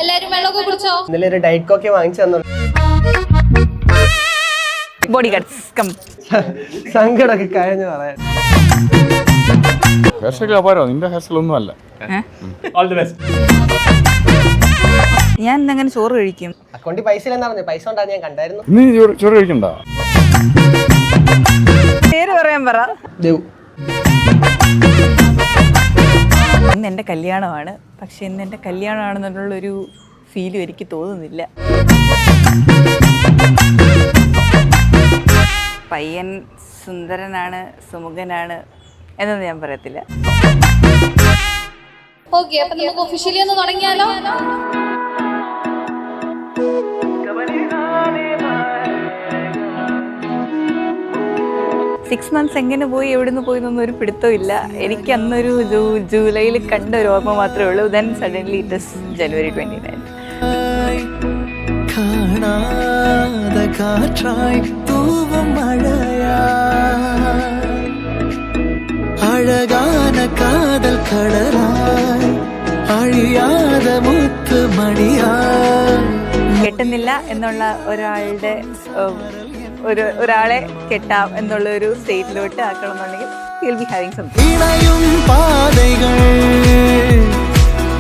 എല്ലാരും വെള്ളമൊക്കെ കുടിച്ചോ? ഇന്നലെ ഒരു ഡയറ്റ് കോക്കെ വാങ്ങിച്ചു തന്നു. Body guards come. സങ്കടമൊക്കെ കഴിഞ്ഞു പറയാൻ. ഹെയർ സ്റ്റൈൽ അപാരോ, നിന്റെ ഹെയർ സ്റ്റൈൽ ഒന്നും അല്ല. All the best. ഞാൻ അങ്ങനെ ചോറ് കഴിക്കും. അക്കൗണ്ടിൽ പൈസ ഇല്ലെന്നാ പറഞ്ഞത്. പൈസ ഉണ്ടാകും ഞാൻ കണ്ടായിരുന്നു. നീ ചോറ് കഴിക്കണ്ട. പേര് പറയാൻ പറ. ദേവ്. ഇന്ന് എൻ്റെ കല്യാണമാണ്. പക്ഷെ ഇന്ന് എൻ്റെ കല്യാണമാണെന്നുള്ളൊരു ഫീലും എനിക്ക് തോന്നുന്നില്ല. പയ്യൻ സുന്ദരനാണ്, സുമുഖനാണ് എന്നൊന്നും ഞാൻ പറയത്തില്ല. ഓക്കെ, അപ്പൊ നമുക്ക് ഒഫീഷ്യലി ഒന്ന് തുടങ്ങിയാലോ? 6 months എങ്ങനെ പോയി, എവിടുന്ന് പോയി എന്നൊന്നും ഒരു പിടുത്തമില്ല. എനിക്ക് അന്നൊരു ജൂലൈയിൽ കണ്ട ഒരു ഓർമ്മ മാത്രമേ ഉള്ളൂ. Then suddenly it is January 29. അഴകാന കാതൽ കടലായി അഴിയാത മുത്തുമണിയായി. കെട്ടുന്നില്ല എന്നുള്ള ഒരാളെ കെട്ടാം എന്നുള്ള ഒരു സ്റ്റേറ്റിലോട്ട് ആക്കണം എന്നുണ്ടെങ്കിൽ വിൽ ബി ഹാവിങ് സംതിങ്. ഇണയും പാതകൾ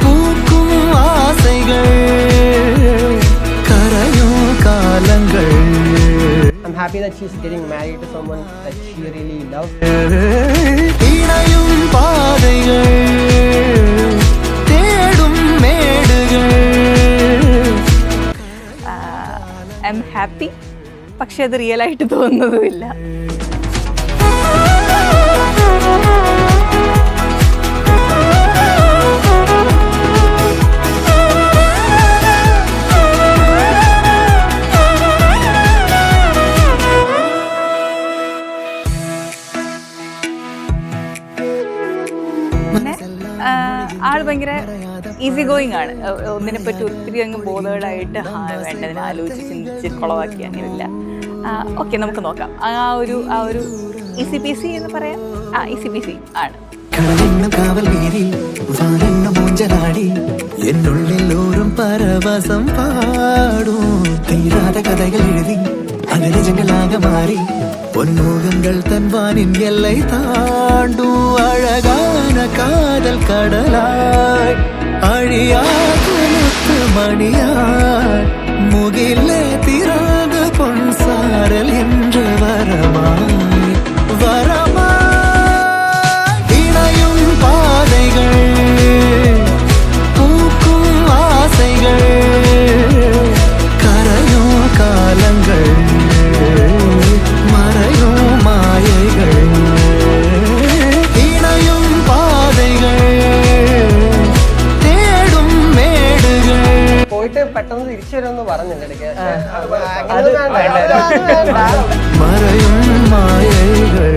പൂക്കും ആസൈകൾ കരയും കാലങ്ങൾ. I'm happy that she's getting married to someone that she really loves. ഇണയും പാതകൾ തേടും മേടുകൾ. ഐ എം ഹാപ്പി, പക്ഷെ അത് റിയൽ ആയിട്ട് തോന്നുന്നതുമില്ല. പിന്നെ ആൾ ഭയങ്കര ഈസി ഗോയിങ് ആണ്. ഒന്നിനെ പറ്റി ഒത്തിരി അങ്ങ് ബോധേഡായിട്ട് വേണ്ടതിനെ ആലോചിച്ച് ചിന്തിച്ച് കുളവാക്കി അങ്ങനെയില്ല. ഓക്കെ, നമുക്ക് നോക്കാം. ആ ഒരു ഈസി പി സി എന്ന് പറയാം. ഈസി പി സി ആണ്. കടലെണ്ണം കാവൽ വീരി വാനെണ്ണം മൂഞ്ചലാടി എന്നുള്ളിൽ ഓരും പരവസം പാടും. തീരാതെ കഥകൾ എഴുതി അകലജങ്ങളാകെ മാറി പൊന്മുഖങ്ങൾ തൻ വാനിൻ എല്லை താണ്ടു. അഴകാന കാതൽ കടലായി അഴിയാത്ത മുത്തുമണിയായി മുകിലെ തിരാക പൊൻസാരൽ என்று வரமாய் வரமாய். இணையும் பாதைகள் பூக்கும் ஆசைகள் கரையும் காலங்கள் மறையும் மாயைகள். இணையும் பாதைகள் തേടും മേടുകൾ. പോയിട്ട് പെട്ടെന്ന് തിരിച്ചു വരുമെന്ന് പറഞ്ഞില്ല ഇടയ്ക്ക്. മറയും മായൈകൾ.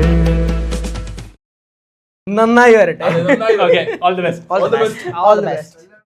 നന്നായി വരട്ടെ. Okay, all the best. All the best.